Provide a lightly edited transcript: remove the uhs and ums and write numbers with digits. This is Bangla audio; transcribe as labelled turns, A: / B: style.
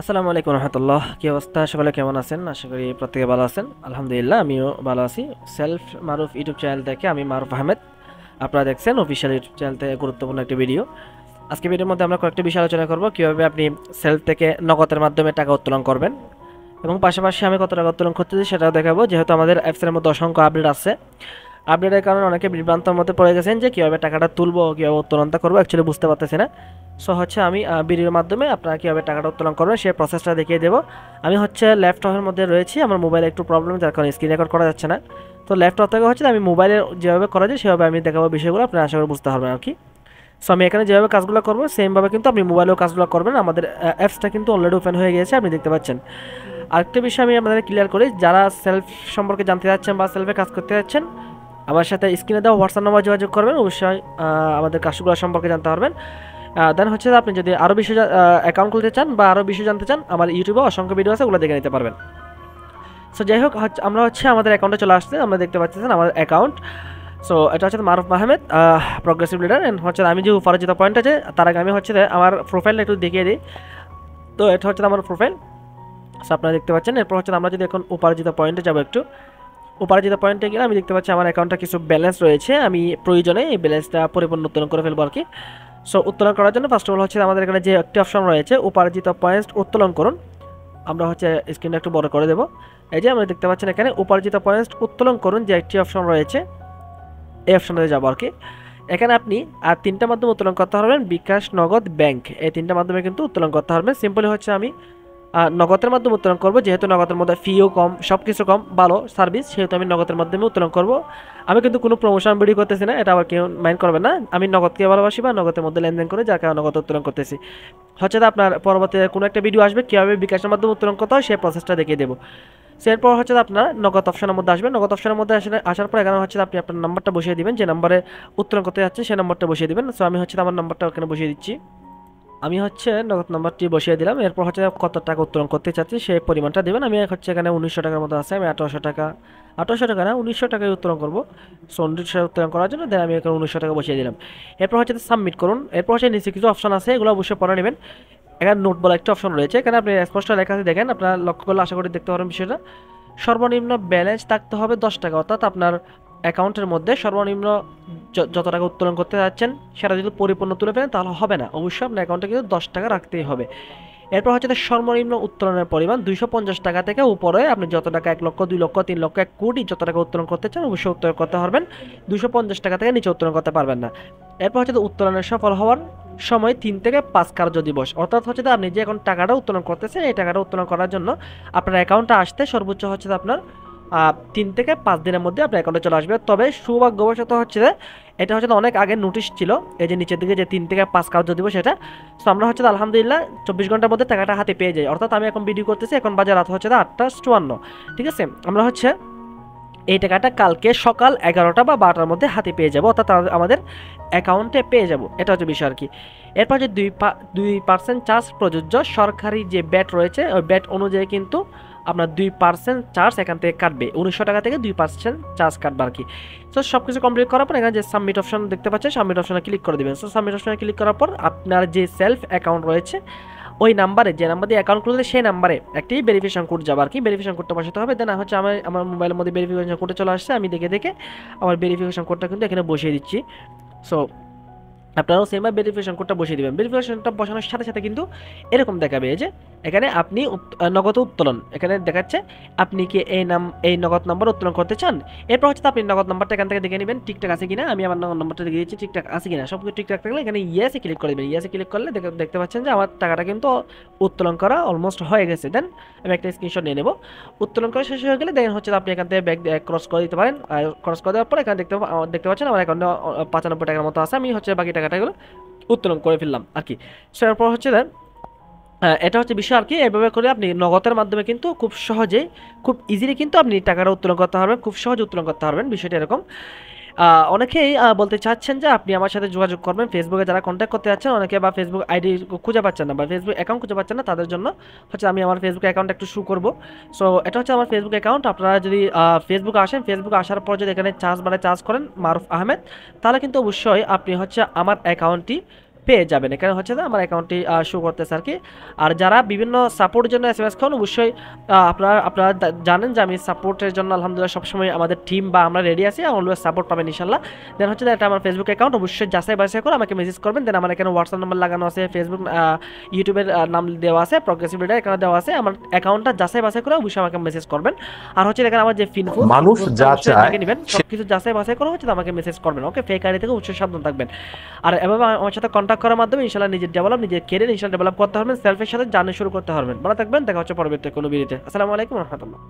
A: আসসালামু আলাইকুম রহমতুল্লাহ। কি অবস্থা? সকলে কেমন আছেন? আশা করি প্রত্যেকে ভালো আছেন। আলহামদুলিল্লাহ, আমিও ভালো আছি। সেলফ মারুফ ইউটিউব চ্যানেল থেকে আমি মারুফ আহমেদ। আপনারা দেখছেন অফিসিয়াল ইউটিউব চ্যানেল থেকে গুরুত্বপূর্ণ একটি ভিডিও। আজকে ভিডিওর মধ্যে আমরা কয়েকটি বিষয় আলোচনা করব, কীভাবে আপনি সেলফ থেকে নগদের মাধ্যমে টাকা উত্তোলন করবেন, এবং পাশাপাশি আমি কত টাকা উত্তোলন করতেছি সেটাও দেখাবো। যেহেতু আমাদের অ্যাপসের মধ্যে অসংখ্য আপডেট আছে, আপডেটের কারণে অনেকে বিভ্রান্তের মধ্যে পড়ে গেছেন যে কীভাবে টাকাটা তুলবো, কীভাবে উত্তোলনটা করবো, অ্যাকচুয়ালি বুঝতে পারতেছি না। সো আমি ভিডিওর মাধ্যমে আপনারা কীভাবে টাকাটা উত্তোলন করবেন সেই প্রসেসটা দেখিয়ে দেবো। আমি ল্যাপটপের মধ্যে রয়েছি, আমার মোবাইলে একটু প্রবলেম, যার কারণে স্ক্রিন রেকর্ড করা যাচ্ছে না। তো ল্যাপটপ থেকে আমি মোবাইলে যেভাবে করা যায় সেভাবে আমি দেখাবো বিষয়গুলো, আপনারা আশা করি বুঝতে পারবেন আর কি। সো আমি এখানে যেভাবে কাজগুলো করবো সেমভাবে কিন্তু আপনি মোবাইলেও কাজগুলো করবেন। আমাদের অ্যাপসটা কিন্তু অলরেডি ওপেন হয়ে গিয়েছে, আপনি দেখতে পাচ্ছেন। আরেকটা বিষয় আমি আপনাদের ক্লিয়ার করি, যারা সেলফ সম্পর্কে জানতে চাচ্ছেন বা সেলফে কাজ করতে যাচ্ছেন, আমার সাথে স্ক্রিনে দেওয়া হোয়াটসঅ্যাপ নাম্বার যোগাযোগ করবেন। অবশ্যই আমাদের কাজগুলো সম্পর্কে জানতে পারবেন। দেন আপনি যদি আরও বেশি অ্যাকাউন্ট খুলতে চান বা আরও বেশি জানতে চান, আমার ইউটিউবে অসংখ্য ভিডিও আছে, ওগুলো দেখে নিতে পারবেন। সো যাই হোক, আমরা আমাদের অ্যাকাউন্টে চলে আসছে, আমরা দেখতে পাচ্ছেন আমাদের অ্যাকাউন্ট। সো এটা হচ্ছে মারুফ আহমেদ, প্রগ্রেসিভ লিডার। অ্যান্ড আমি যে উপার্জিত পয়েন্ট আছে তার আগে আমি আমার প্রোফাইলটা একটু দেখিয়ে দিই। তো এটা আমার প্রোফাইল। সো আপনারা দেখতে পাচ্ছেন। এরপর আমরা যদি এখন উপার্জিত পয়েন্টে যাবো, একটু উপার্জিত পয়েন্টে গেলে আমি দেখতে পাচ্ছি আমার অ্যাকাউন্টটা কিছু ব্যালেন্স রয়েছে, আমি প্রয়োজনে এই ব্যালেন্সটা পরিপূর্ণ উত্তোলন করে ফেলবো আর কি। সো উত্তোলন করার জন্য ফার্স্ট অফ অল আমাদের এখানে যে একটি অপশন রয়েছে, উপার্জিত পয়েন্ট উত্তোলন করুন। আমরা স্ক্রিনটা একটু বড় করে দেবো। এই যে আমরা দেখতে পাচ্ছেন এখানে উপার্জিত পয়েন্ট উত্তোলন করুন যে একটি অপশন রয়েছে, এই অপশনটাতে যাবো আর কি। এখানে আপনি আর তিনটা মাধ্যমে উত্তোলন করতে পারবেন, বিকাশ, নগদ, ব্যাংক। এই তিনটা মাধ্যমে কিন্তু উত্তোলন করতে পারবেন। সিম্পলি আমি নগদের মাধ্যমে উত্তোলন করব, যেহেতু নগদের মধ্যে ফিও কম, সব কিছু কম, ভালো সার্ভিস, সেহেতু আমি নগদের মাধ্যমে উত্তোলন করব। আমি কিন্তু কোনো প্রমোশন ভিডিও করতেছি না, এটা আবার কেউ মাইন্ড করবে না। আমি নগদকে ভালোবাসি বা নগদের মধ্যে লেনদেন করে, যার কারণে নগদ উত্তোলন করতেছি। আপনার পরবর্তীতে কোনো একটা ভিডিও আসবে কীভাবে বিকাশের মাধ্যমে উত্তোলন করতে হয় সেই প্রসেসটা দেখিয়ে দেবো। এরপর আপনার নগদ অপশনের মধ্যে আসবে। নগদ অপশনের মধ্যে আসার পর এখানে আপনি আপনার নাম্বারটা বসিয়ে দিবেন, যে নাম্বারে উত্তোলন করতে যাচ্ছে সেই নাম্বারটা বসিয়ে দিবেন। সো আমি আমার নাম্বারটা ওখানে বসিয়ে দিচ্ছি। আমি নগদ নাম্বারটি বসিয়ে দিলাম। এরপর কত টাকা উত্তোলন করতে চাচ্ছি সেই পরিমাণটা দেবেন। আমি এখানে 1900 টাকার মতো আছে, আমি 1800 টাকা না 1900 টাকায় উত্তোলন করবো। সো 1900 উত্তোলন করার জন্য দেন আমি এখানে 1900 টাকা বসিয়ে দিলাম। এরপর সাবমিট করুন। এরপর নিচে কিছু অপশন আছে, এগুলো অবশ্যই পড়ে নেবেন। এখানে নোট বলা একটা অপশন রয়েছে, এখানে আপনি স্পষ্ট লেখা আছে, দেখেন আপনারা লক্ষ্য করলে আশা করি দেখতে পারেন বিষয়টা। সর্বনিম্ন ব্যালেন্স থাকতে হবে 10 টাকা, অর্থাৎ আপনার অ্যাকাউন্টের মধ্যে সর্বনিম্ন যত টাকা উত্তোলন করতে যাচ্ছেন সেটা যদি পরিপূর্ণ তুলে ফেলেন তাহলে হবে না, অবশ্যই আপনার অ্যাকাউন্টে কিন্তু 10 টাকা রাখতেই হবে। এরপর সর্বনিম্ন উত্তোলনের পরিমাণ 250 টাকা থেকে উপরে আপনি যত টাকা 1 লক্ষ, 2 লক্ষ, 3 লক্ষ, 1 কোটি যত টাকা উত্তোলন করতে চান অবশ্যই উত্তোলন করতে পারবেন। 250 টাকা থেকে নিচে উত্তোলন করতে পারবেন না। এরপর উত্তোলনের সফল হওয়ার সময় 3 থেকে 5 কার্য দিবস, অর্থাৎ আপনি যে এখন টাকাটা উত্তোলন করতেছেন এই টাকাটা উত্তোলন করার জন্য আপনার অ্যাকাউন্টে আসতে সর্বোচ্চ আপনার 3 থেকে 5 দিনের মধ্যে আপনার অ্যাকাউন্টে চলে আসবে। তবে সৌভাগ্যবশত এটা অনেক আগে নোটিশ ছিল, এই যে নিচের দিকে যে 3 থেকে 5 কার্য দিবস সেটা। সো আমরা আলহামদুলিল্লাহ 24 ঘন্টার মধ্যে টাকাটা হাতে পেয়ে যাই। অর্থাৎ আমি এখন ভিডিও করতেছি, এখন বাজে রাত 8:54। ঠিক আছে, আমরা এই টাকাটা কালকে সকাল 11টা বা 12টার মধ্যে হাতে পেয়ে যাবো, অর্থাৎ আমাদের অ্যাকাউন্টে পেয়ে যাব। এটা বিষয় আর কি। এরপর 2% চার্জ প্রযোজ্য, সরকারি যে ব্যাট রয়েছে ওই ব্যাট অনুযায়ী কিন্তু আপনার 2% চার্জ এখান থেকে কাটবে, 1900 টাকা থেকে 2% চার্জ কাটবে আর কি। তো সব কিছু কমপ্লিট করার পর এখানে যে সাবমিট অপশন দেখতে পাচ্ছেন, সাবমিট অপশনে ক্লিক করে দেবেন। সো সাবমিট অপশনে ক্লিক করার পর আপনার যে সেলফ অ্যাকাউন্ট রয়েছে ওই নাম্বারে, যে নাম্বার দিয়ে অ্যাকাউন্ট খুলতে সেই নাম্বারে একটি ভেরিফিকেশন কোড যাবে আর কি। ভেরিফিকেশন কোডটা বসাতে হবে। দেন আমার মোবাইলের মধ্যে ভেরিফিকেশন কোডটা চলে আসছে, আমি দেখে আমার ভেরিফিকেশন কোডটা কিন্তু এখানে বসিয়ে দিচ্ছি। সো আপনারাও সেমভাবে ভেরিফিকেশন কোডটা বসিয়ে দেবেন। ভেরিফিকেশনটা বসানোর সাথে সাথে কিন্তু এরকম দেখাবে যে এখানে আপনি নগদ উত্তোলন এখানে দেখাচ্ছে, আপনি কি এই নগদ নাম্বার উত্তোলন করতে চান। এরপর আপনি নগদ নাম্বারটা এখান থেকে দেখে নেবেন ঠিকঠাক আছে কিনা। আমি আমার নগদ নাম্বারটা দেখে দিচ্ছি ঠিকঠাক আছে কিনা। সব কিছু ঠিকঠাক থাকলে এখানে ইয়েসে ক্লিক করে দেবেন। ইয়েসে ক্লিক করলে দেখতে পাচ্ছেন যে আমার টাকাটা কিন্তু উত্তোলন করা অলমোস্ট হয়ে গেছে। দেন আমি একটা স্ক্রিনশট নিয়ে নেব। উত্তোলন করা শেষ হয়ে গেলে দেন আপনি এখান থেকে ব্যাক ক্রস করে দিতে পারেন। ক্রস করে দেওয়ার পর এখানে দেখতে পাচ্ছেন আমার অ্যাকাউন্টে 95 টাকার মতো আছে। আমি বাকি টাকাটাগুলো উত্তোলন করে ফেললাম আর কি। সো এরপর এটা বিষয় আর কি। এভাবে করে আপনি নগদের মাধ্যমে কিন্তু খুব সহজেই, খুব ইজিলি কিন্তু আপনি টাকাটা উত্তোলন করতে পারবেন, খুব সহজে উত্তোলন করতে পারবেন। বিষয়টা এরকম। অনেকেই বলতে চাচ্ছেন যে আপনি আমার সাথে যোগাযোগ করবেন, ফেসবুকে যারা কন্ট্যাক্ট করতে যাচ্ছেন, অনেকে বা ফেসবুক আইডি খুঁজে পাচ্ছেন না বা ফেসবুক অ্যাকাউন্ট খুঁজে পাচ্ছেন না, তাদের জন্য আমি আমার ফেসবুক অ্যাকাউন্ট একটু শু করব। সো এটা আমার ফেসবুক অ্যাকাউন্ট। আপনারা যদি ফেসবুকে আসেন, ফেসবুকে আসার পর যদি এখানে চার্জ করেন মারুফ আহমেদ, তাহলে কিন্তু অবশ্যই আপনি আমার অ্যাকাউন্টটি পেয়ে যাবেন। এখানে হচ্ছে যে আমার অ্যাকাউন্টটি শো করতেছে আর কি। আর যারা বিভিন্ন সাপোর্টের জন্য এসএমএস করেন অবশ্যই আপনারা জানেন যে আমি সাপোর্টের জন্য আলহামদুলিল্লাহ সবসময় আমাদের টিম বা আমরা রেডি আছি, অলওয়েজ সাপোর্ট পাবেন ইনশাল্লাহ। দেন হচ্ছে যে এটা আমার ফেসবুক অ্যাকাউন্ট, অবশ্যই যাচাই বাছাই করে আমাকে মেসেজ করবেন। দেন আমার এখানে হোয়াটসঅ্যাপ নাম্বার লাগানো আছে, ফেসবুক ইউটিউবের নাম দেওয়া আছে, প্রগ্রেসিভ লিডার এখানে দেওয়া আছে। আমার অ্যাকাউন্টটা যাচাই বাছাই করে অবশ্যই আমাকে মেসেজ করবেন। আর হচ্ছে দেখেন আমার যে ফিনফুড
B: মানুষ যা চায়
A: নেবেন সব কিছু যাচাই বাছাই করে হচ্ছে আমাকে মেসেজ করবেন। ওকে, ফেক আইডি থেকে অবশ্যই সাবধান থাকবেন। আর এভাবে আমার সাথে কন্ট্যাক্ট করার মাধ্যমে ইনশাআল্লাহ নিজের ক্যারিয়ার ইনশাআল্লাহ ডেভেলপ করতে পারবেন, সেলফের সাথে জার্নি শুরু করতে পারবেন। ভালো থাকবেন, দেখা হচ্ছে পরবর্তী কোনো ভিডিওতে। আসসালামু আলাইকুম রহমতুল্লাহ।